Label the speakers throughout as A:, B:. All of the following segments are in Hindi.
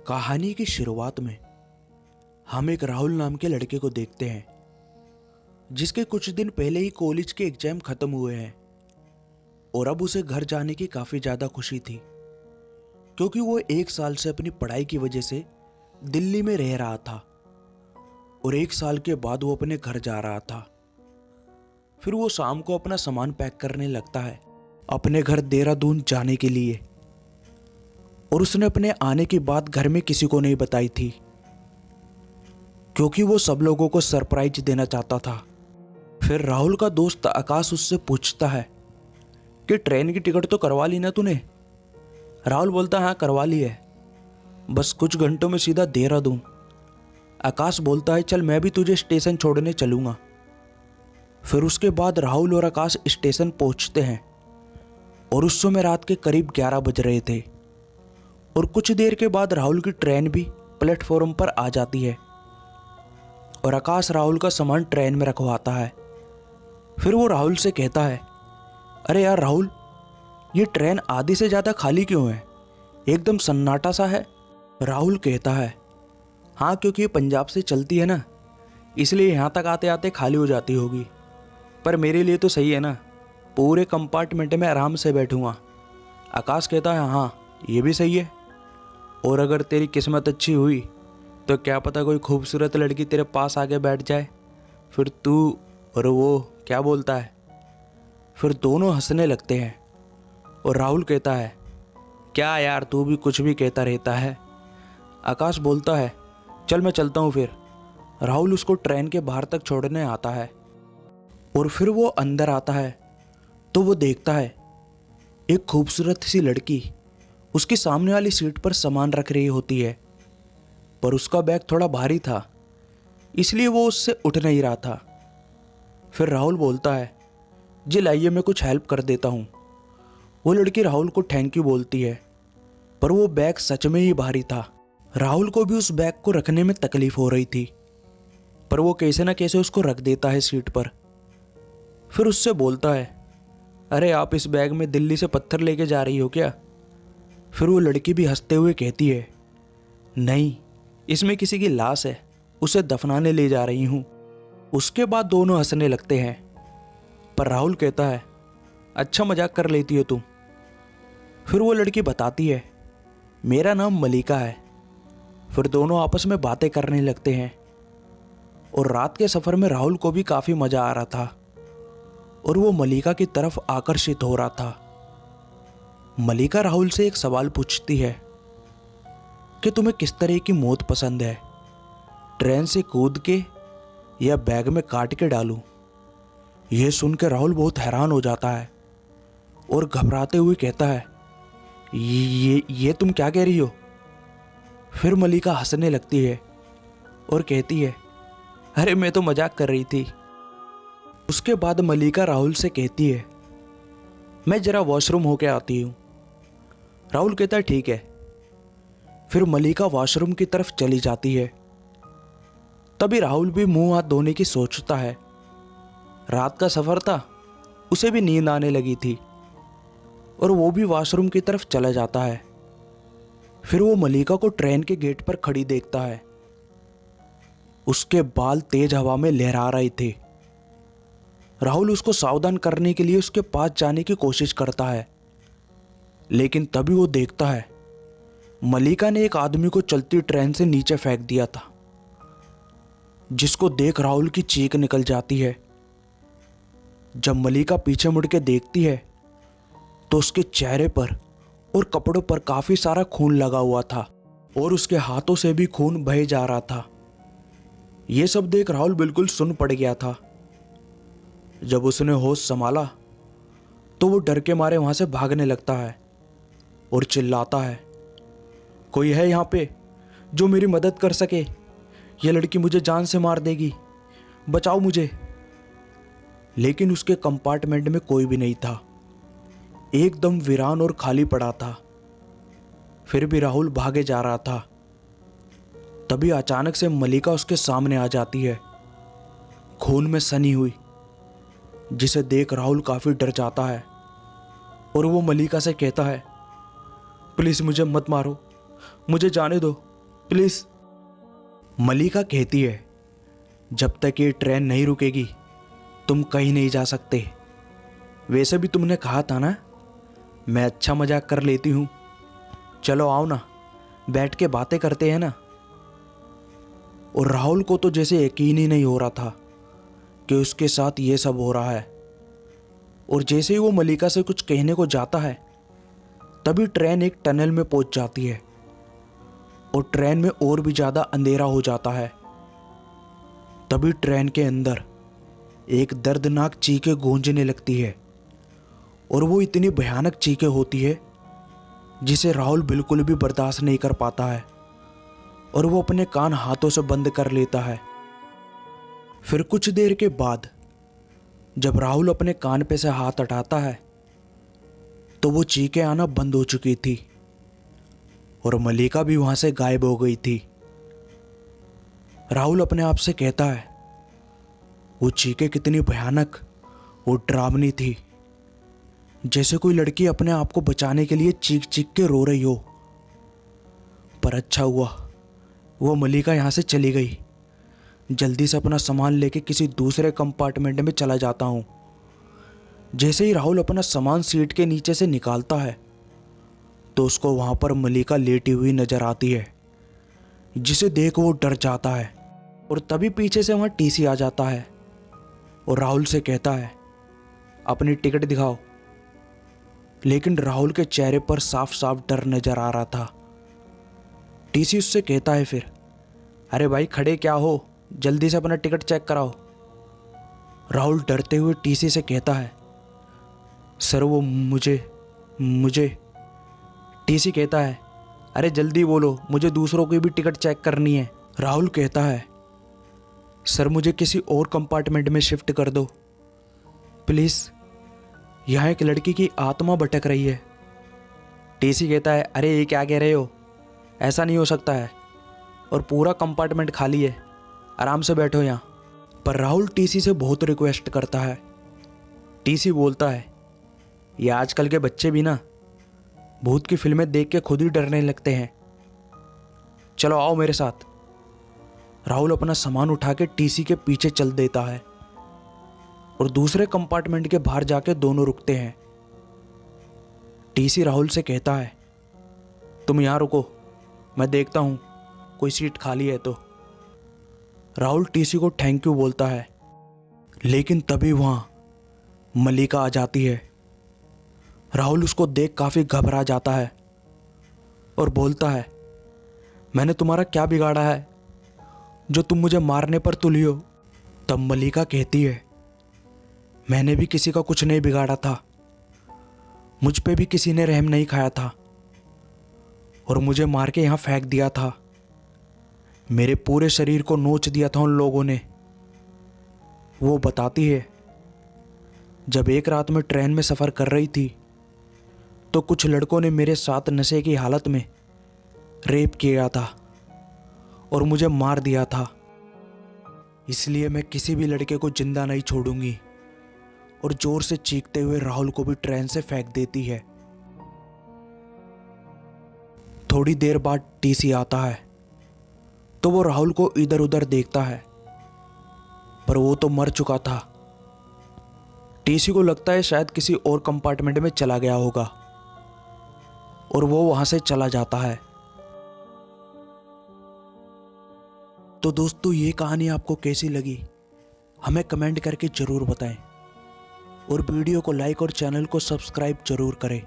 A: कहानी की शुरुआत में हम एक राहुल नाम के लड़के को देखते हैं जिसके कुछ दिन पहले ही कॉलेज के एग्जाम खत्म हुए हैं और अब उसे घर जाने की काफी ज्यादा खुशी थी क्योंकि वो 1 साल से अपनी पढ़ाई की वजह से दिल्ली में रह रहा था और 1 साल के बाद वो अपने घर जा रहा था। फिर वो शाम को अपना सामान पैक करने लगता है अपने घर देहरादून जाने के लिए और उसने अपने आने की बात घर में किसी को नहीं बताई थी क्योंकि वो सब लोगों को सरप्राइज देना चाहता था। फिर राहुल का दोस्त आकाश उससे पूछता है कि ट्रेन की टिकट तो करवा ली ना तूने। राहुल बोलता है हाँ करवा ली है, बस कुछ घंटों में सीधा देहरादून। आकाश बोलता है चल मैं भी तुझे स्टेशन छोड़ने चलूंगा। फिर उसके बाद राहुल और आकाश स्टेशन पहुंचते हैं और उस समय रात के करीब 11 बज रहे थे और कुछ देर के बाद राहुल की ट्रेन भी प्लेटफॉर्म पर आ जाती है और आकाश राहुल का सामान ट्रेन में रखवाता है। फिर वो राहुल से कहता है अरे यार राहुल, ये ट्रेन आधी से ज़्यादा खाली क्यों है, एकदम सन्नाटा सा है। राहुल कहता है हाँ क्योंकि ये पंजाब से चलती है ना, इसलिए यहाँ तक आते आते खाली हो जाती होगी, पर मेरे लिए तो सही है ना, पूरे कंपार्टमेंट में आराम से बैठूंगा। आकाश कहता है हाँ ये भी सही है, और अगर तेरी किस्मत अच्छी हुई तो क्या पता कोई खूबसूरत लड़की तेरे पास आके बैठ जाए, फिर तू और वो क्या बोलता है। फिर दोनों हंसने लगते हैं और राहुल कहता है क्या यार तू भी कुछ भी कहता रहता है। आकाश बोलता है चल मैं चलता हूँ। फिर राहुल उसको ट्रेन के बाहर तक छोड़ने आता है और फिर वो अंदर आता है तो वो देखता है एक खूबसूरत सी लड़की उसकी सामने वाली सीट पर सामान रख रही होती है, पर उसका बैग थोड़ा भारी था इसलिए वो उससे उठ नहीं रहा था। फिर राहुल बोलता है जी लाइए मैं कुछ हेल्प कर देता हूँ। वो लड़की राहुल को थैंक यू बोलती है, पर वो बैग सच में ही भारी था। राहुल को भी उस बैग को रखने में तकलीफ हो रही थी, पर वो कैसे ना कैसे उसको रख देता है सीट पर। फिर उससे बोलता है अरे आप इस बैग में दिल्ली से पत्थर लेके जा रही हो क्या। फिर वो लड़की भी हंसते हुए कहती है नहीं, इसमें किसी की लाश है, उसे दफनाने ले जा रही हूँ। उसके बाद दोनों हंसने लगते हैं, पर राहुल कहता है अच्छा मजाक कर लेती हो तुम। फिर वो लड़की बताती है मेरा नाम मलिका है। फिर दोनों आपस में बातें करने लगते हैं और रात के सफ़र में राहुल को भी काफ़ी मज़ा आ रहा था और वो मलिका की तरफ आकर्षित हो रहा था। मलिका राहुल से एक सवाल पूछती है कि तुम्हें किस तरह की मौत पसंद है, ट्रेन से कूद के या बैग में काट के डालूं। यह सुन के राहुल बहुत हैरान हो जाता है और घबराते हुए कहता है ये तुम क्या कह रही हो। फिर मलिका हंसने लगती है और कहती है अरे मैं तो मजाक कर रही थी। उसके बाद मलिका राहुल से कहती है मैं जरा वॉशरूम होके आती हूँ। राहुल कहता है ठीक है। फिर मलिका वॉशरूम की तरफ चली जाती है। तभी राहुल भी मुंह हाथ धोने की सोचता है। रात का सफर था, उसे भी नींद आने लगी थी और वो भी वॉशरूम की तरफ चला जाता है। फिर वो मलिका को ट्रेन के गेट पर खड़ी देखता है। उसके बाल तेज हवा में लहरा रहे थे। राहुल उसको सावधान करने के लिए उसके पास जाने की कोशिश करता है, लेकिन तभी वो देखता है मलिका ने एक आदमी को चलती ट्रेन से नीचे फेंक दिया था, जिसको देख राहुल की चीख निकल जाती है। जब मलिका पीछे मुड़ के देखती है तो उसके चेहरे पर और कपड़ों पर काफी सारा खून लगा हुआ था और उसके हाथों से भी खून बहे जा रहा था। यह सब देख राहुल बिल्कुल सुन पड़ गया था। जब उसने होश संभाला तो वो डर के मारे वहां से भागने लगता है और चिल्लाता है कोई है यहाँ पे जो मेरी मदद कर सके, यह लड़की मुझे जान से मार देगी, बचाओ मुझे। लेकिन उसके कंपार्टमेंट में कोई भी नहीं था, एकदम वीरान और खाली पड़ा था। फिर भी राहुल भागे जा रहा था। तभी अचानक से मलिका उसके सामने आ जाती है, खून में सनी हुई, जिसे देख राहुल काफी डर जाता है और वो मलिका से कहता है प्लीज मुझे मत मारो, मुझे जाने दो, प्लीज। मलिका कहती है, जब तक ये ट्रेन नहीं रुकेगी तुम कहीं नहीं जा सकते। वैसे भी तुमने कहा था ना, मैं अच्छा मजाक कर लेती हूँ। चलो आओ ना, बैठ के बातें करते हैं ना। और राहुल को तो जैसे यकीन ही नहीं हो रहा था कि उसके साथ ये सब हो रहा है। और जैसे ही वो मलिका से कुछ कहने को जाता है, तभी ट्रेन एक टनल में पहुंच जाती है और ट्रेन में और भी ज़्यादा अंधेरा हो जाता है। तभी ट्रेन के अंदर एक दर्दनाक चीखें गूंजने लगती है और वो इतनी भयानक चीखें होती है जिसे राहुल बिल्कुल भी बर्दाश्त नहीं कर पाता है और वो अपने कान हाथों से बंद कर लेता है। फिर कुछ देर के बाद जब राहुल अपने कान पे से हाथ हटाता है तो वो चीखें आना बंद हो चुकी थी और मलिका भी वहां से गायब हो गई थी। राहुल अपने आप से कहता है, वो चीखें कितनी भयानक और डरावनी थी, जैसे कोई लड़की अपने आप को बचाने के लिए चीख चीख के रो रही हो। पर अच्छा हुआ वो मलिका यहाँ से चली गई। जल्दी से अपना सामान लेके किसी दूसरे कंपार्टमेंट में चला जाता हूँ। जैसे ही राहुल अपना सामान सीट के नीचे से निकालता है तो उसको वहाँ पर मलिका लेटी हुई नजर आती है, जिसे देख वो डर जाता है। और तभी पीछे से वहाँ टीसी आ जाता है और राहुल से कहता है, अपनी टिकट दिखाओ। लेकिन राहुल के चेहरे पर साफ साफ डर नजर आ रहा था। टीसी उससे कहता है फिर, अरे भाई खड़े क्या हो, जल्दी से अपना टिकट चेक कराओ। राहुल डरते हुए टीसी से कहता है, सर वो मुझे। टीसी कहता है, अरे जल्दी बोलो, मुझे दूसरों की भी टिकट चेक करनी है। राहुल कहता है, सर मुझे किसी और कंपार्टमेंट में शिफ्ट कर दो प्लीज़, यहाँ एक लड़की की आत्मा भटक रही है। टीसी कहता है, अरे ये क्या कह रहे हो, ऐसा नहीं हो सकता है, और पूरा कंपार्टमेंट खाली है, आराम से बैठो यहाँ। पर राहुल टीसी से बहुत रिक्वेस्ट करता है। टीसी बोलता है, ये आजकल के बच्चे भी ना भूत की फिल्में देख के खुद ही डरने लगते हैं, चलो आओ मेरे साथ। राहुल अपना सामान उठा के टीसी के पीछे चल देता है और दूसरे कंपार्टमेंट के बाहर जाके दोनों रुकते हैं। टीसी राहुल से कहता है, तुम यहाँ रुको, मैं देखता हूँ कोई सीट खाली है तो। राहुल टीसी को थैंक यू बोलता है, लेकिन तभी वहाँ मलिका आ जाती है। राहुल उसको देख काफ़ी घबरा जाता है और बोलता है, मैंने तुम्हारा क्या बिगाड़ा है जो तुम मुझे मारने पर तुली हो। तब मलिका कहती है, मैंने भी किसी का कुछ नहीं बिगाड़ा था, मुझ पे भी किसी ने रहम नहीं खाया था और मुझे मार के यहाँ फेंक दिया था। मेरे पूरे शरीर को नोच दिया था उन लोगों ने। वो बताती है, जब एक रात में ट्रेन में सफ़र कर रही थी तो कुछ लड़कों ने मेरे साथ नशे की हालत में रेप किया था और मुझे मार दिया था। इसलिए मैं किसी भी लड़के को जिंदा नहीं छोड़ूंगी। और जोर से चीखते हुए राहुल को भी ट्रेन से फेंक देती है। थोड़ी देर बाद टीसी आता है तो वो राहुल को इधर उधर देखता है, पर वो तो मर चुका था। टीसी को लगता है शायद किसी और कंपार्टमेंट में चला गया होगा और वो वहां से चला जाता है। तो दोस्तों, ये कहानी आपको कैसी लगी हमें कमेंट करके जरूर बताएं और वीडियो को लाइक और चैनल को सब्सक्राइब जरूर करें।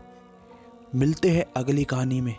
A: मिलते हैं अगली कहानी में।